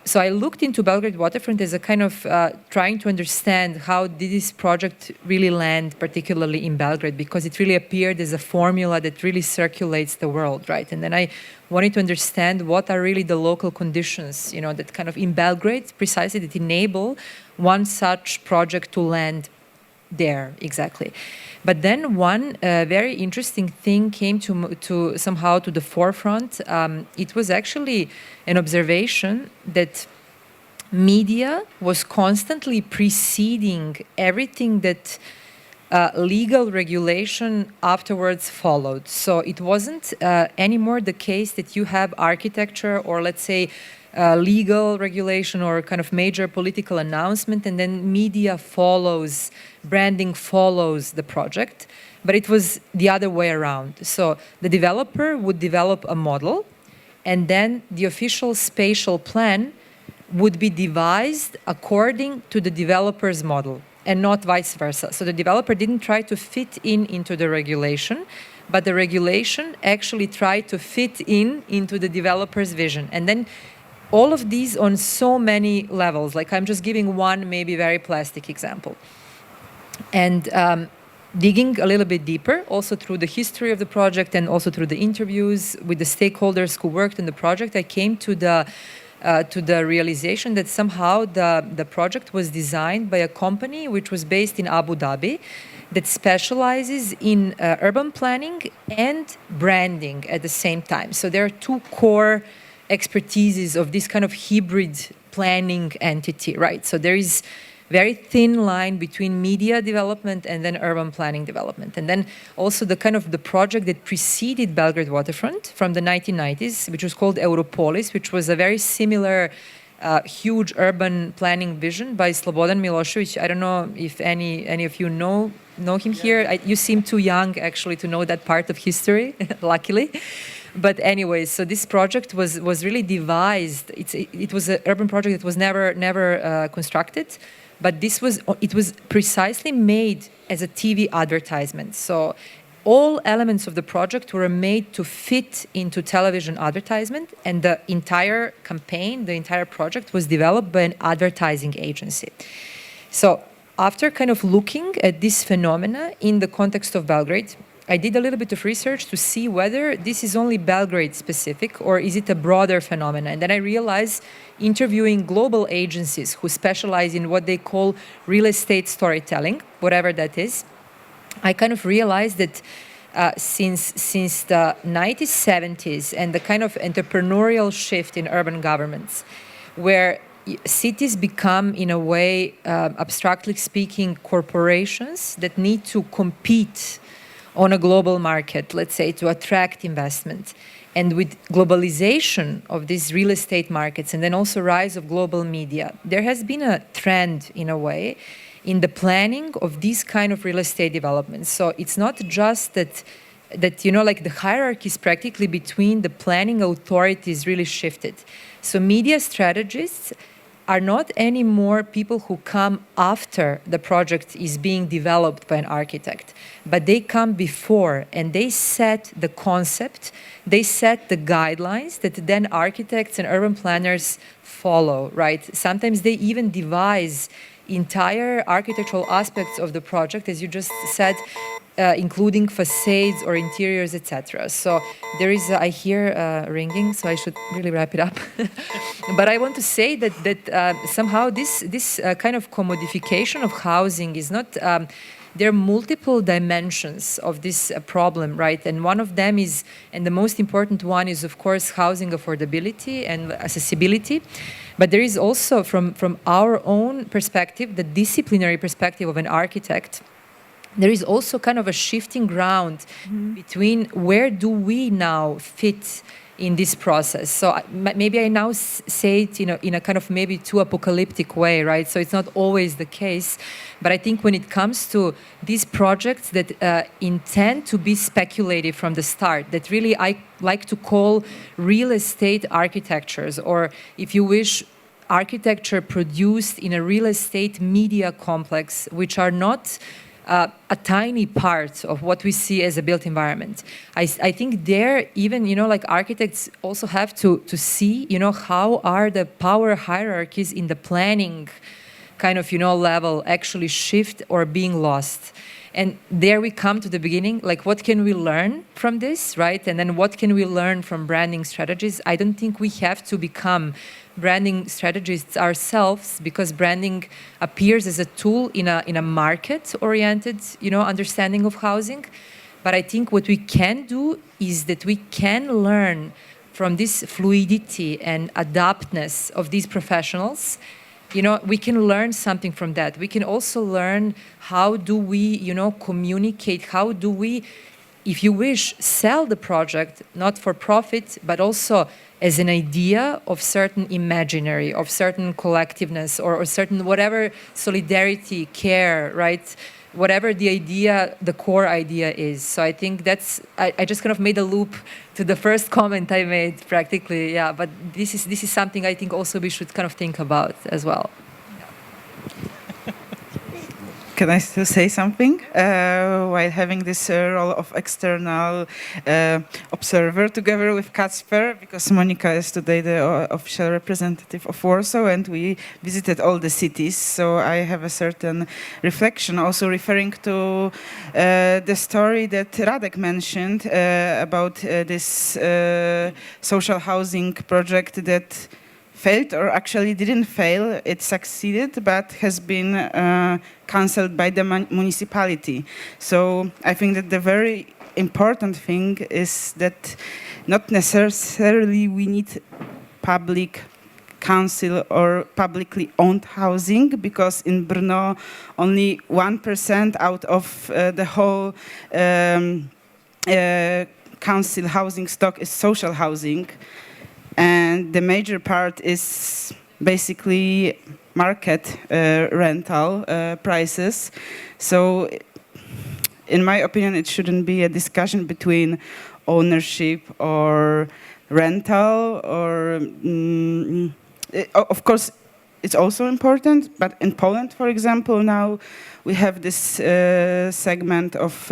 So I looked into Belgrade Waterfront as a kind of trying to understand how did this project really land, particularly in Belgrade, because it really appeared as a formula that really circulates the world, right? And then I wanted to understand what are really the local conditions, that kind of in Belgrade, precisely that enable one such project to land there, exactly. But then one very interesting thing came to somehow to the forefront. It was actually an observation that media was constantly preceding everything that legal regulation afterwards followed. So it wasn't anymore the case that you have architecture or, let's say, legal regulation or kind of major political announcement, and then media follows, branding follows the project. But it was the other way around. So the developer would develop a model, and then the official spatial plan would be devised according to the developer's model. and not vice versa. So the developer didn't try to fit into the regulation, but the regulation actually tried to fit into the developer's vision. And then all of these on so many levels, like I'm just giving one maybe very plastic example. And digging a little bit deeper, also through the history of the project and also through the interviews with the stakeholders who worked on the project, I came to the realization that somehow the project was designed by a company which was based in Abu Dhabi that specializes in urban planning and branding at the same time. So there are two core expertises of this kind of hybrid planning entity, right? So there is very thin line between media development and then urban planning development. And then also the kind of the project that preceded Belgrade Waterfront from the 1990s, which was called Europolis, which was a very similar huge urban planning vision by Slobodan Milošević. I don't know if any of you know him here. You seem too young actually to know that part of history, luckily. But anyways, so this project was really devised. It was an urban project that was never constructed, but it was precisely made as a TV advertisement. So all elements of the project were made to fit into television advertisement, and the entire campaign, the entire project was developed by an advertising agency. So after kind of looking at this phenomena in the context of Belgrade, I did a little bit of research to see whether this is only Belgrade specific or is it a broader phenomenon. And then I realized, interviewing global agencies who specialize in what they call real estate storytelling, whatever that is, I kind of realized that since the 1970s and the kind of entrepreneurial shift in urban governments, where cities become, in a way, abstractly speaking, corporations that need to compete on a global market, let's say, to attract investment. And with globalization of these real estate markets and then also rise of global media, there has been a trend, in a way, in the planning of these kind of real estate developments. So it's not just that like the hierarchies practically between the planning authorities really shifted. So media strategists are not anymore people who come after the project is being developed by an architect, but they come before and they set the concept, they set the guidelines that then architects and urban planners follow, right? Sometimes they even devise entire architectural aspects of the project, as you just said, including facades or interiors, etc. So there is, I hear ringing, so I should really wrap it up. But I want to say that somehow this kind of commodification of housing is not. There are multiple dimensions of this problem, right? And one of them is, and the most important one is, of course, housing affordability and accessibility. But there is also, from our own perspective, the disciplinary perspective of an architect, there is also kind of a shifting ground between where do we now fit in this process. So maybe I now say it in a kind of maybe too apocalyptic way, right? So it's not always the case. But I think when it comes to these projects that intend to be speculative from the start, that really I like to call real estate architectures, or if you wish, architecture produced in a real estate media complex, which are not a tiny part of what we see as a built environment. I think there, even, like architects also have to see, how are the power hierarchies in the planning kind of, level actually shift or being lost. And there we come to the beginning, like what can we learn from this, right? And then what can we learn from branding strategies? I don't think we have to become branding strategists ourselves, because branding appears as a tool in a market-oriented, understanding of housing. But I think what we can do is that we can learn from this fluidity and adaptness of these professionals. We can learn something from that. We can also learn how do we, communicate, how do we, if you wish, sell the project, not for profit, but also as an idea of certain imaginary, of certain collectiveness, or certain whatever solidarity, care, right? Whatever the idea, the core idea is. So I think I just kind of made a loop to the first comment I made practically, yeah. But this is something I think also we should kind of think about as well.
Can I still say something while having this role of external observer together with Kacper, because Monika is today the official representative of Warsaw and we visited all the cities, so I have a certain reflection also referring to the story that Radek mentioned about this social housing project that failed, or actually didn't fail, it succeeded, but has been cancelled by the municipality. So I think that the very important thing is that not necessarily we need public council or publicly owned housing, because in Brno only 1% out of the whole council housing stock is social housing. And the major part is basically market rental prices. So in my opinion, it shouldn't be a discussion between ownership or rental, or of course it's also important, but in Poland, for example, now we have this segment of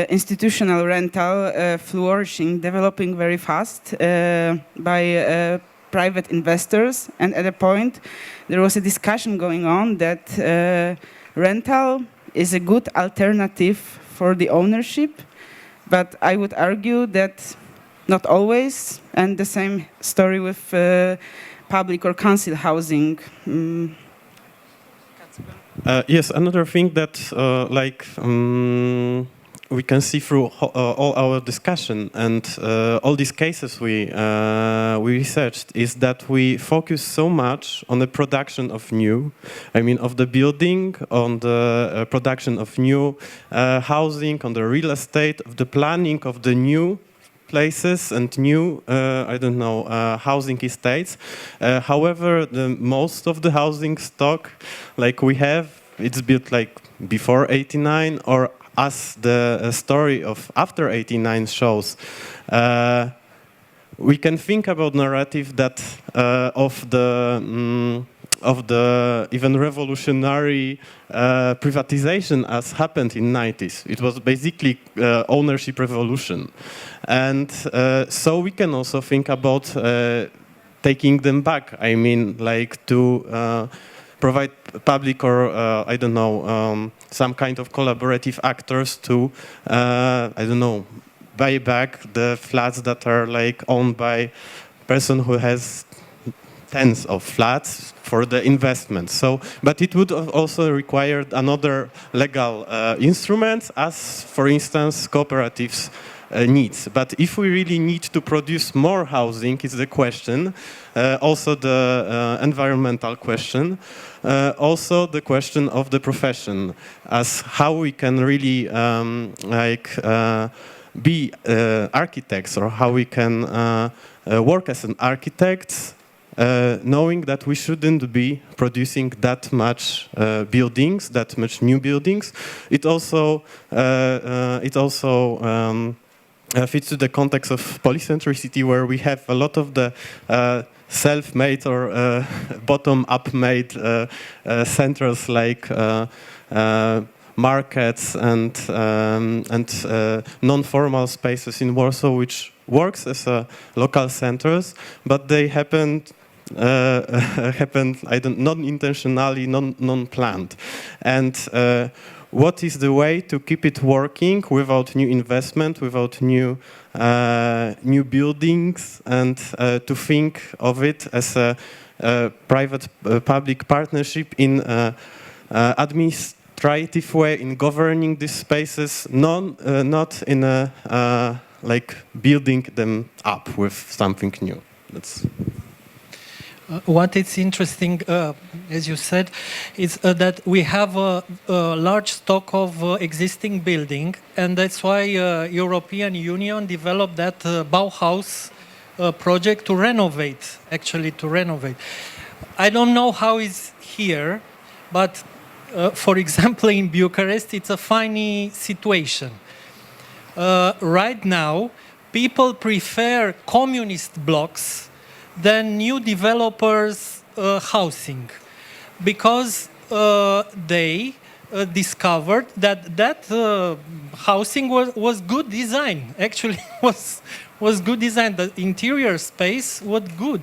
institutional rental flourishing, developing very fast by private investors. And at a point, there was a discussion going on that rental is a good alternative for the ownership. But I would argue that not always, and the same story with public or council housing.
Yes, another thing that we can see through all our discussion and all these cases we researched is that we focus so much on the production of new, of the building, on the production of new housing, on the real estate, of the planning of the new places and new, housing estates. However, most of the housing stock we have, it's built before 89, or as the story of after 89 shows, we can think about narrative that of the even revolutionary privatization as happened in 90s. It was basically ownership revolution. And so we can also think about taking them back. To provide public or, some kind of collaborative actors to, buy back the flats that are owned by person who has tens of flats for the investment. So, but it would also require another legal instruments, as for instance, cooperatives needs. But if we really need to produce more housing, is the question. Also the environmental question. Also the question of the profession, as how we can really be architects, or how we can work as an architect, knowing that we shouldn't be producing that much buildings, that much new buildings. It also fits to the context of polycentricity, where we have a lot of the self-made or bottom-up made centers markets and non-formal spaces in Warsaw, which works as local centers, but they happened non-intentionally, non-planned. And what is the way to keep it working without new investment, without new buildings, and to think of it as a private-public partnership in administrative way, in governing these spaces, not in a building them up with something new. That's.
What is interesting, as you said, is that we have a large stock of existing building, and that's why European Union developed that Bauhaus project to renovate, I don't know how it's here, but for example, in Bucharest, it's a funny situation. Right now, people prefer communist blocks than new developers' housing, because they discovered that housing was good design. Actually, was good design. The interior space was good.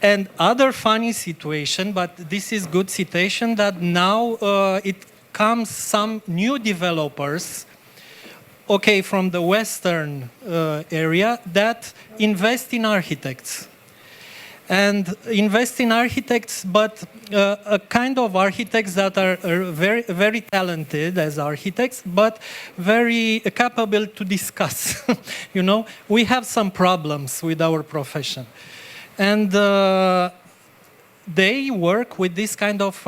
And other funny situation, but this is good citation, that now it comes some new developers, okay, from the Western area, that invest in architects. And invest in architects, but a kind of architects that are very, very talented as architects, but very capable to discuss. You know, we have some problems with our profession. And they work with this kind of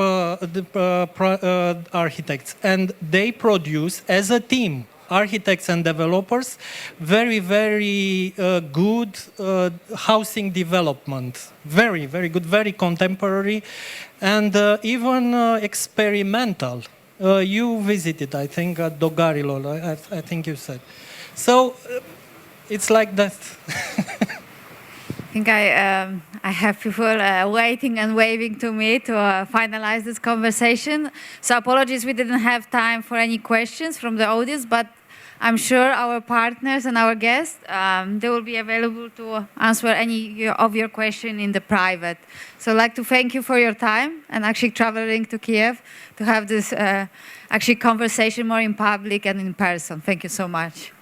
architects, and they produce as a team, architects and developers, very, very good housing development. Very, very good, very contemporary, and even experimental. You visited, I think, at Dogarilo, I think you said. So it's like that.
I think I have people waiting and waving to me to finalize this conversation. So apologies we didn't have time for any questions from the audience, but I'm sure our partners and our guests, they will be available to answer any of your questions in the private. So I'd like to thank you for your time and actually traveling to Kiev to have this actually conversation more in public and in person. Thank you so much.